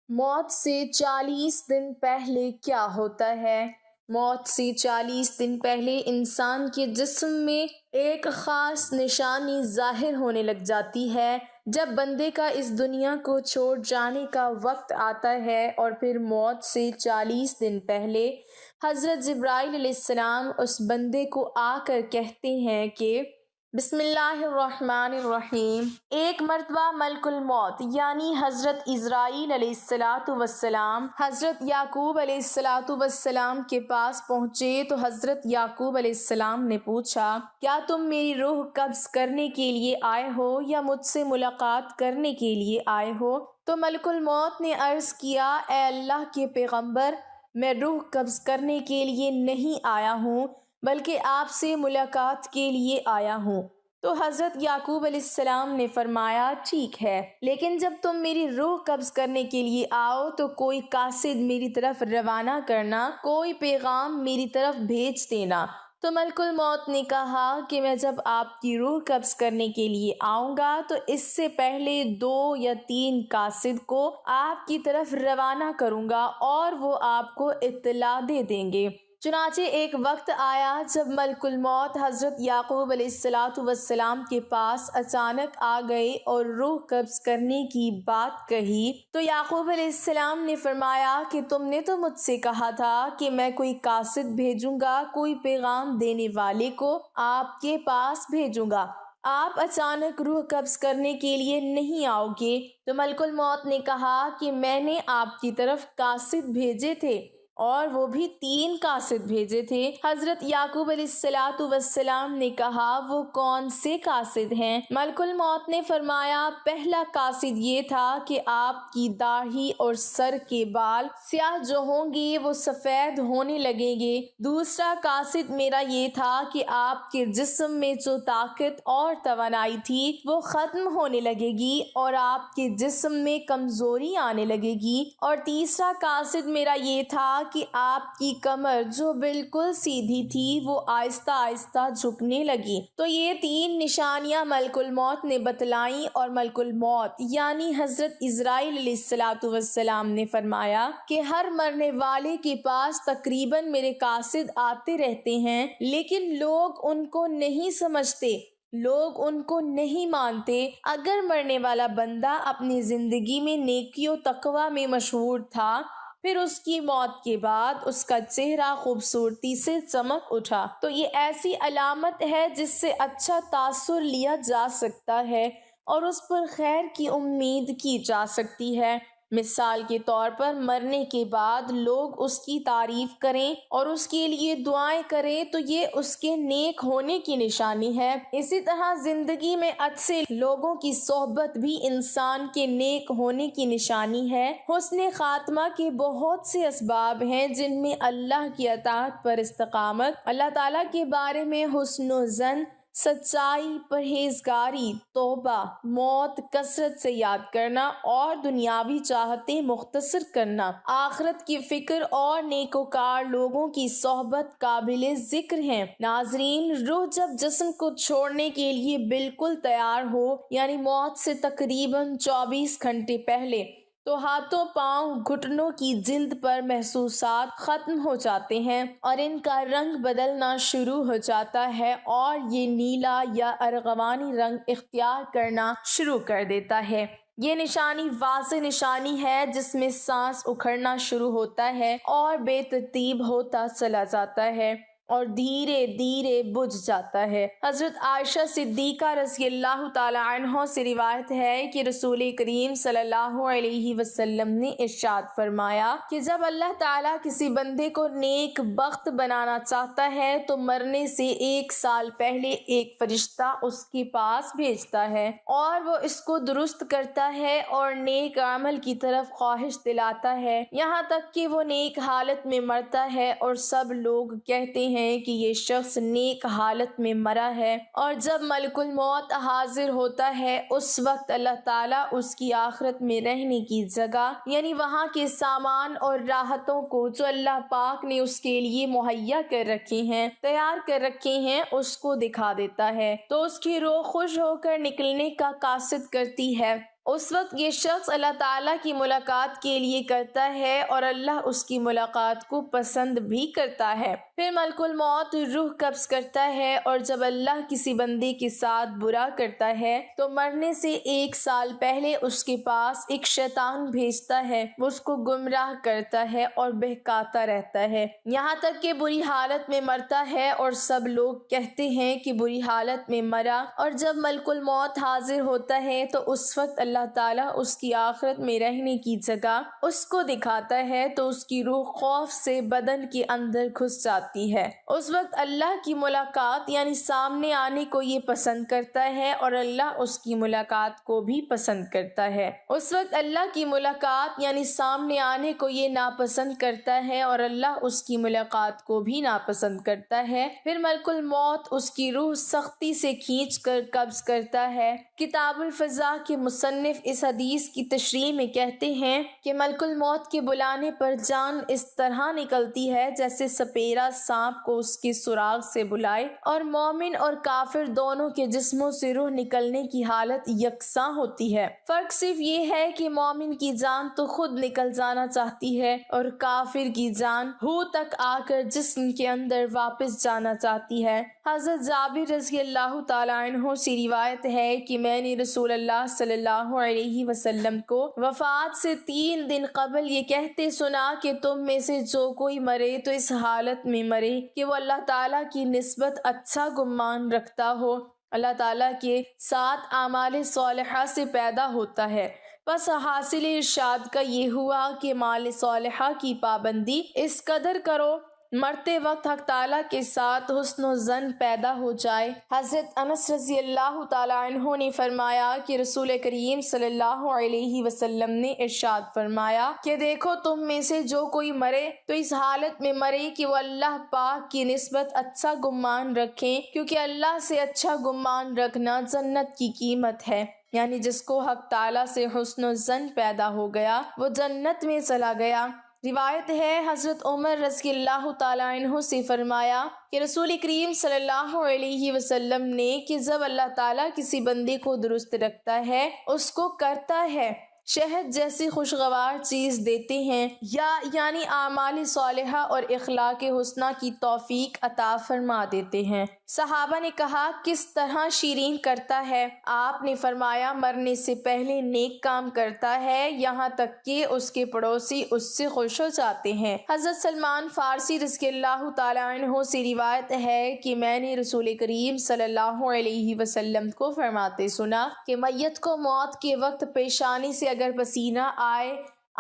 موت سے 40 دن پہلے کیا ہوتا ہے؟ موت سے 40 دن پہلے انسان کے جسم میں ایک خاص نشانی ظاہر ہونے لگ جاتی ہے۔ جب بندے کا اس دنیا کو چھوڑ جانے کا وقت آتا ہے اور پھر موت سے 40 دن پہلے حضرت جبرائیل علیہ السلام اس بندے کو آ کر کہتے ہیں کہ بسم اللہ الرحمن الرحیم۔ ایک مرتبہ ملک الموت یعنی حضرت عزرائیل علیہ السلام حضرت یعقوب علیہ السلام کے پاس پہنچے تو حضرت یعقوب علیہ السلام نے پوچھا، کیا تم میری روح قبض کرنے کے لیے آئے ہو یا مجھ سے ملاقات کرنے کے لیے آئے ہو؟ تو ملک الموت نے عرض کیا، اے اللہ کے پیغمبر، میں روح قبض کرنے کے لیے نہیں آیا ہوں بلکہ آپ سے ملاقات کے لیے آیا ہوں۔ تو حضرت یعقوب علیہ السلام نے فرمایا، ٹھیک ہے، لیکن جب تم میری روح قبض کرنے کے لیے آؤ تو کوئی قاصد میری طرف روانہ کرنا، کوئی پیغام میری طرف بھیج دینا۔ تو ملک الموت نے کہا کہ میں جب آپ کی روح قبض کرنے کے لیے آؤں گا تو اس سے پہلے 2 یا 3 قاصد کو آپ کی طرف روانہ کروں گا اور وہ آپ کو اطلاع دے دیں گے۔ چنانچہ ایک وقت آیا جب ملک الموت حضرت یعقوب علیہ السلام کے پاس اچانک آ گئے اور روح قبض کرنے کی بات کہی تو یعقوب علیہ السلام نے فرمایا کہ تم نے تو مجھ سے کہا تھا کہ میں کوئی قاصد بھیجوں گا، کوئی پیغام دینے والے کو آپ کے پاس بھیجوں گا، آپ اچانک روح قبض کرنے کے لیے نہیں آؤ گے۔ تو ملک الموت نے کہا کہ میں نے آپ کی طرف قاصد بھیجے تھے اور وہ بھی 3 قاصد بھیجے تھے۔ حضرت یعقوب علیہ السلام نے کہا، وہ کون سے قاصد ہیں؟ ملک الموت نے فرمایا، پہلا قاصد یہ تھا کہ آپ کی داڑھی اور سر کے بال سیاہ جو ہوں گے وہ سفید ہونے لگیں گے۔ دوسرا قاصد میرا یہ تھا کہ آپ کے جسم میں جو طاقت اور توانائی تھی وہ ختم ہونے لگے گی اور آپ کے جسم میں کمزوری آنے لگے گی۔ اور تیسرا قاصد میرا یہ تھا کہ آپ کی کمر جو بالکل سیدھی تھی وہ آہستہ آہستہ جھکنے لگی۔ تو یہ 3 نشانیاں ملک الموت نے بتلائیں اور ملک الموت یعنی حضرت عزرائیل علیہ السلام نے فرمایا کہ ہر مرنے والے کے پاس تقریباً میرے قاصد آتے رہتے ہیں، لیکن لوگ ان کو نہیں سمجھتے، لوگ ان کو نہیں مانتے۔ اگر مرنے والا بندہ اپنی زندگی میں نیکی و تقوی میں مشہور تھا، پھر اس کی موت کے بعد اس کا چہرہ خوبصورتی سے چمک اٹھا تو یہ ایسی علامت ہے جس سے اچھا تاثر لیا جا سکتا ہے اور اس پر خیر کی امید کی جا سکتی ہے۔ مثال کے طور پر مرنے کے بعد لوگ اس کی تعریف کریں اور اس کے لیے دعائیں کریں تو یہ اس کے نیک ہونے کی نشانی ہے۔ اسی طرح زندگی میں اچھے لوگوں کی صحبت بھی انسان کے نیک ہونے کی نشانی ہے۔ حسن خاتمہ کے بہت سے اسباب ہیں جن میں اللہ کی اطاعت پر استقامت، اللہ تعالیٰ کے بارے میں حسن و ظن، سچائی، پرہیزگاری، توبہ، موت کثرت سے یاد کرنا اور دنیاوی چاہتیں مختصر کرنا، آخرت کی فکر اور نیکوکار لوگوں کی صحبت قابل ذکر ہیں۔ ناظرین، روح جب جسم کو چھوڑنے کے لیے بالکل تیار ہو یعنی موت سے تقریباً 24 گھنٹے پہلے، تو ہاتھوں، پاؤں، گھٹنوں کی جلد پر محسوسات ختم ہو جاتے ہیں اور ان کا رنگ بدلنا شروع ہو جاتا ہے اور یہ نیلا یا ارغوانی رنگ اختیار کرنا شروع کر دیتا ہے۔ یہ نشانی واضح نشانی ہے جس میں سانس اکھڑنا شروع ہوتا ہے اور بے ترتیب ہوتا چلا جاتا ہے اور دھیرے دھیرے بجھ جاتا ہے۔ حضرت عائشہ صدیقہ رضی اللہ تعالی عنہا سے روایت ہے کہ رسول کریم صلی اللہ علیہ وسلم نے ارشاد فرمایا کہ جب اللہ تعالیٰ کسی بندے کو نیک بخت بنانا چاہتا ہے تو مرنے سے 1 سال پہلے ایک فرشتہ اس کے پاس بھیجتا ہے اور وہ اس کو درست کرتا ہے اور نیک عمل کی طرف خواہش دلاتا ہے، یہاں تک کہ وہ نیک حالت میں مرتا ہے اور سب لوگ کہتے ہیں کہ یہ شخص نیک حالت میں مرا ہے۔ اور جب ملک الموت حاضر ہوتا ہے اس وقت اللہ تعالیٰ اس کی آخرت میں رہنے کی جگہ یعنی وہاں کے سامان اور راحتوں کو جو اللہ پاک نے اس کے لیے مہیا کر رکھے ہیں، تیار کر رکھے ہیں، اس کو دکھا دیتا ہے تو اس کی روح خوش ہو کر نکلنے کا قصد کرتی ہے۔ اس وقت یہ شخص اللہ تعالیٰ کی ملاقات کے لیے کرتا ہے اور اللہ اس کی ملاقات کو پسند بھی کرتا ہے۔ پھر ملک الموت روح قبض کرتا ہے، اور جب اللہ کسی بندے کے ساتھ برا کرتا ہے تو مرنے سے 1 سال پہلے اس کے پاس ایک شیطان بھیجتا ہے، وہ اس کو گمراہ کرتا ہے اور بہکاتا رہتا ہے یہاں تک کہ بری حالت میں مرتا ہے، اور سب لوگ کہتے ہیں کہ بری حالت میں مرا۔ اور جب ملک الموت حاضر ہوتا ہے تو اس وقت اللہ تعالیٰ اس کی آخرت میں رہنے کی جگہ اس کو دکھاتا ہے، تو اس کی روح خوف سے بدن کے اندر گھس جاتی ہے۔ اس وقت اللہ کی ملاقات یعنی سامنے آنے کو یہ پسند کرتا ہے، اور اللہ اس کی ملاقات کو بھی پسند کرتا ہے۔ اس وقت اللہ کی ملاقات یعنی سامنے آنے کو یہ ناپسند کرتا ہے، اور اللہ اس کی ملاقات کو بھی ناپسند کرتا ہے۔ پھر ملک الموت اس کی روح سختی سے کھینچ کر قبض کرتا ہے۔ کتاب الفضا کے مصنف اس حدیث کی تشریح میں کہتے ہیں کہ ملک الموت کے بلانے پر جان اس طرح نکلتی ہے جیسے سپیرا سانپ کو اس کے سراغ سے بلائے، اور مومن اور کافر دونوں کے جسموں سے روح نکلنے کی حالت یکساں ہوتی ہے۔ فرق صرف یہ ہے کہ مومن کی جان تو خود نکل جانا چاہتی ہے، اور کافر کی جان ہو تک آ کر جسم کے اندر واپس جانا چاہتی ہے۔ حضرت جابر رضی اللہ تعالیٰ عنہ سے روایت ہے کہ میں نے رسول اللہ صلی اللہ علیہ وسلم کو وفات سے 3 دن قبل یہ کہتے سنا کہ تم میں سے جو کوئی مرے تو اس حالت میں مرے کہ وہ اللہ تعالیٰ کی نسبت اچھا گمان رکھتا ہو، اللہ تعالیٰ کے ساتھ اعمال صالحہ سے پیدا ہوتا ہے۔ بس حاصل ارشاد کا یہ ہوا کہ مال صالحہ کی پابندی اس قدر کرو مرتے وقت حق تعالیٰ کے ساتھ حسن و ظن پیدا ہو جائے۔ حضرت انس رضی اللہ تعالیٰ عنہ نے فرمایا کہ رسول کریم صلی اللہ علیہ وسلم نے ارشاد فرمایا کہ دیکھو تم میں سے جو کوئی مرے تو اس حالت میں مرے کہ وہ اللہ پاک کی نسبت اچھا گمان رکھے، کیونکہ اللہ سے اچھا گمان رکھنا جنت کی قیمت ہے، یعنی جس کو حق تعالیٰ سے حسن و ظن پیدا ہو گیا وہ جنت میں چلا گیا۔ روایت ہے حضرت عمر رضی اللہ تعالیٰ عنہ سے فرمایا کہ رسول کریم صلی اللہ علیہ وسلم نے کہ جب اللہ تعالیٰ کسی بندے کو درست رکھتا ہے اس کو کرتا ہے شہد جیسی خوشگوار چیز دیتے ہیں، یعنی اعمال صالحہ اور اخلاق حسنہ کی توفیق عطا فرما دیتے ہیں۔ صحابہ نے کہا کس طرح شیرین کرتا ہے؟ آپ نے فرمایا مرنے سے پہلے نیک کام کرتا ہے یہاں تک کہ اس کے پڑوسی اس سے خوش ہو جاتے ہیں۔ حضرت سلمان فارسی رضی اللہ تعالیٰ عنہ سے روایت ہے کہ میں نے رسول کریم صلی اللہ علیہ وسلم کو فرماتے سنا کہ میت کو موت کے وقت پیشانی سے اگر پسینہ آئے،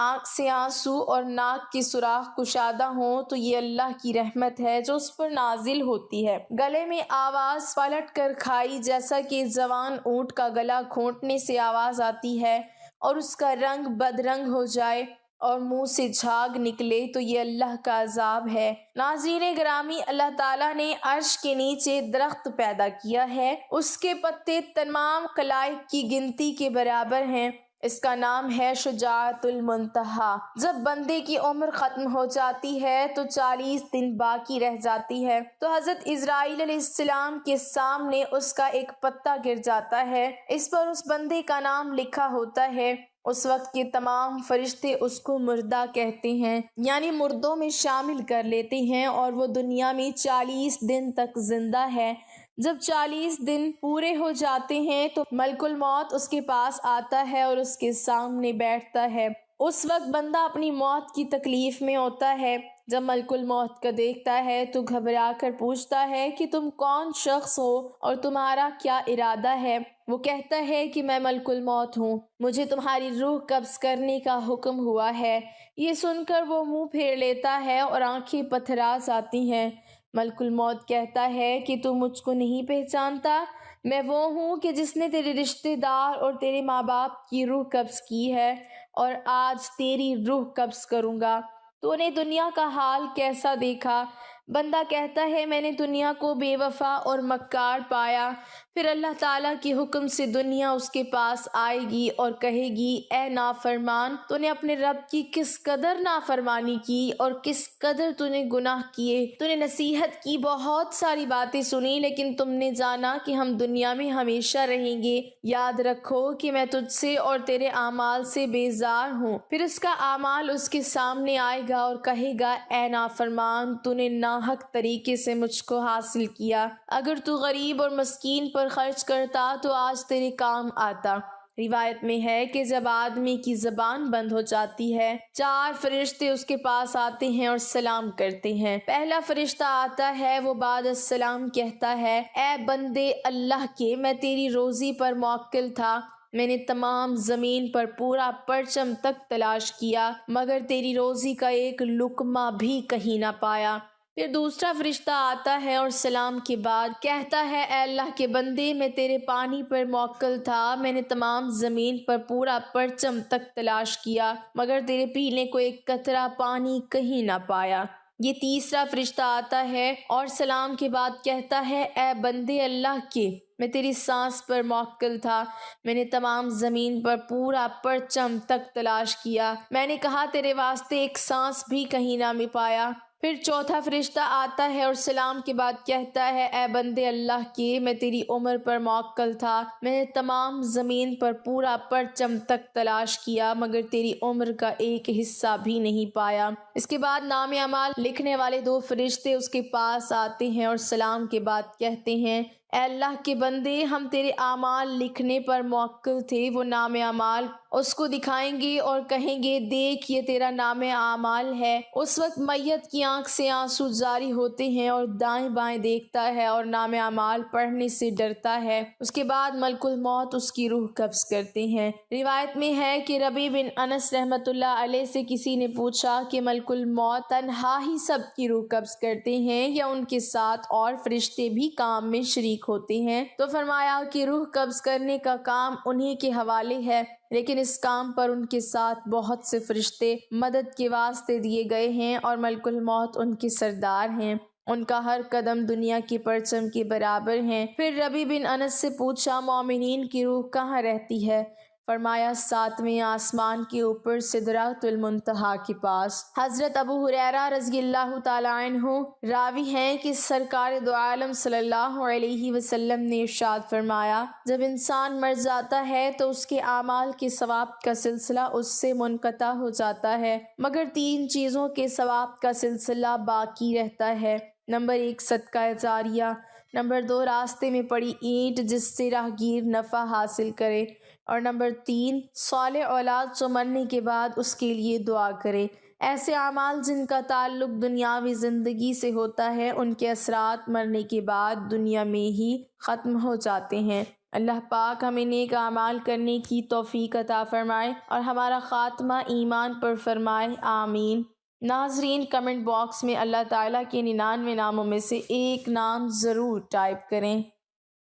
آنکھ سے آنسو اور ناک کے سوراخ کشادہ ہوں تو یہ اللہ کی رحمت ہے جو اس پر نازل ہوتی ہے۔ گلے میں آواز پلٹ کر کھائی جیسا کہ جوان اونٹ کا گلا گھونٹنے سے آواز آتی ہے اور اس کا رنگ بدرنگ ہو جائے اور منہ سے جھاگ نکلے تو یہ اللہ کا عذاب ہے۔ ناظرین گرامی، اللہ تعالیٰ نے عرش کے نیچے درخت پیدا کیا ہے، اس کے پتے تمام خلائق کی گنتی کے برابر ہیں۔ اس کا نام ہے شجاعت المنتہا۔ جب بندے کی عمر ختم ہو جاتی ہے تو 40 دن باقی رہ جاتی ہے تو حضرت اسرائیل علیہ السلام کے سامنے اس کا ایک پتا گر جاتا ہے، اس پر اس بندے کا نام لکھا ہوتا ہے۔ اس وقت کے تمام فرشتے اس کو مردہ کہتے ہیں، یعنی مردوں میں شامل کر لیتے ہیں، اور وہ دنیا میں 40 دن تک زندہ ہے۔ جب 40 دن پورے ہو جاتے ہیں تو ملک الموت اس کے پاس آتا ہے اور اس کے سامنے بیٹھتا ہے۔ اس وقت بندہ اپنی موت کی تکلیف میں ہوتا ہے۔ جب ملک الموت کا دیکھتا ہے تو گھبرا کر پوچھتا ہے کہ تم کون شخص ہو اور تمہارا کیا ارادہ ہے؟ وہ کہتا ہے کہ میں ملک الموت ہوں، مجھے تمہاری روح قبض کرنے کا حکم ہوا ہے۔ یہ سن کر وہ منہ پھیر لیتا ہے اور آنکھیں پتھرا جاتی ہیں۔ ملک الموت کہتا ہے کہ تم مجھ کو نہیں پہچانتا، میں وہ ہوں کہ جس نے تیرے رشتہ دار اور تیرے ماں باپ کی روح قبض کی ہے، اور آج تیری روح قبض کروں گا۔ تو نے دنیا کا حال کیسا دیکھا؟ بندہ کہتا ہے میں نے دنیا کو بے وفا اور مکار پایا، پھر اللہ تعالیٰ کے حکم سے دنیا اس کے پاس آئے گی اور کہے گی اے نافرمان، تو نے اپنے رب کی کس قدر نافرمانی کی اور کس قدر تو نے گناہ کیے، تو نے نصیحت کی، بہت ساری باتیں سنی، لیکن تم نے جانا کہ ہم دنیا میں ہمیشہ رہیں گے۔ یاد رکھو کہ میں تجھ سے اور تیرے اعمال سے بیزار ہوں۔ پھر اس کا اعمال اس کے سامنے آئے گا اور کہے گا اے نافرمان، تو نے ناحق طریقے سے مجھ کو حاصل کیا، اگر تو غریب اور مسکین پر خرچ کرتا تو آج تیرے کام آتا۔ روایت میں ہے کہ جب آدمی کی زبان بند ہو جاتی ہے، 4 فرشتے اس کے پاس آتے ہیں اور سلام کرتے ہیں۔ پہلا فرشتہ آتا ہے، وہ بعد السلام کہتا ہے اے بندے اللہ کے، میں تیری روزی پر موکل تھا، میں نے تمام زمین پر پورا پرچم تک تلاش کیا مگر تیری روزی کا ایک لقمہ بھی کہیں نہ پایا۔ پھر دوسرا فرشتہ آتا ہے اور سلام کے بعد کہتا ہے اے اللہ کے بندے، میں تیرے پانی پر موکل تھا، میں نے تمام زمین پر پورا پرچم تک تلاش کیا مگر تیرے پینے کو ایک قطرہ پانی کہیں نہ پایا۔ یہ تیسرا فرشتہ آتا ہے اور سلام کے بعد کہتا ہے اے بندے اللہ کے، میں تیری سانس پر موکل تھا، میں نے تمام زمین پر پورا پرچم تک تلاش کیا، میں نے کہا تیرے واسطے ایک سانس بھی کہیں نہ میں پایا۔ پھر چوتھا فرشتہ آتا ہے اور سلام کے بعد کہتا ہے اے بندے اللہ کے، میں تیری عمر پر موکل تھا، میں نے تمام زمین پر پورا پرچم تک تلاش کیا مگر تیری عمر کا ایک حصہ بھی نہیں پایا۔ اس کے بعد نام اعمال لکھنے والے 2 فرشتے اس کے پاس آتے ہیں اور سلام کے بعد کہتے ہیں اے اللہ کے بندے، ہم تیرے اعمال لکھنے پر موکل تھے۔ وہ نام اعمال اس کو دکھائیں گے اور کہیں گے دیکھ یہ تیرا نام اعمال ہے۔ اس وقت میت کی آنکھ سے آنسو جاری ہوتے ہیں اور دائیں بائیں دیکھتا ہے اور نام اعمال پڑھنے سے ڈرتا ہے۔ اس کے بعد ملک الموت اس کی روح قبض کرتے ہیں۔ روایت میں ہے کہ ربیع بن انس رحمۃ اللہ علیہ سے کسی نے پوچھا کہ ملک الموت تنہا ہی سب کی روح قبض کرتے ہیں یا ان کے ساتھ اور فرشتے بھی کام میں شریک ہوتے ہیں؟ تو فرمایا کہ روح قبض کرنے کا کام انہی کے حوالے ہے، لیکن اس کام پر ان کے ساتھ بہت سے فرشتے مدد کے واسطے دیے گئے ہیں اور ملک الموت ان کے سردار ہیں، ان کا ہر قدم دنیا کے پرچم کے برابر ہیں۔ پھر ربیع بن انس سے پوچھا مومنین کی روح کہاں رہتی ہے؟ فرمایا 7ویں آسمان کے اوپر سدرۃ المنتہا کے پاس۔ حضرت ابو ہریرہ رضی اللہ تعالیٰ عنہ راوی ہیں کہ سرکار دو عالم صلی اللہ علیہ وسلم نے ارشاد فرمایا جب انسان مر جاتا ہے تو اس کے اعمال کے ثواب کا سلسلہ اس سے منقطع ہو جاتا ہے مگر 3 چیزوں کے ثواب کا سلسلہ باقی رہتا ہے۔ نمبر 1 صدقہ جاریہ، نمبر 2 راستے میں پڑی اینٹ جس سے راہگیر نفع حاصل کرے، اور نمبر 3 صالح اولاد جو مرنے کے بعد اس کے لیے دعا کرے۔ ایسے اعمال جن کا تعلق دنیاوی زندگی سے ہوتا ہے ان کے اثرات مرنے کے بعد دنیا میں ہی ختم ہو جاتے ہیں۔ اللہ پاک ہمیں نیک اعمال کرنے کی توفیق عطا فرمائے اور ہمارا خاتمہ ایمان پر فرمائے، آمین۔ ناظرین، کمنٹ باکس میں اللہ تعالیٰ کے 99 ناموں میں سے ایک نام ضرور ٹائپ کریں۔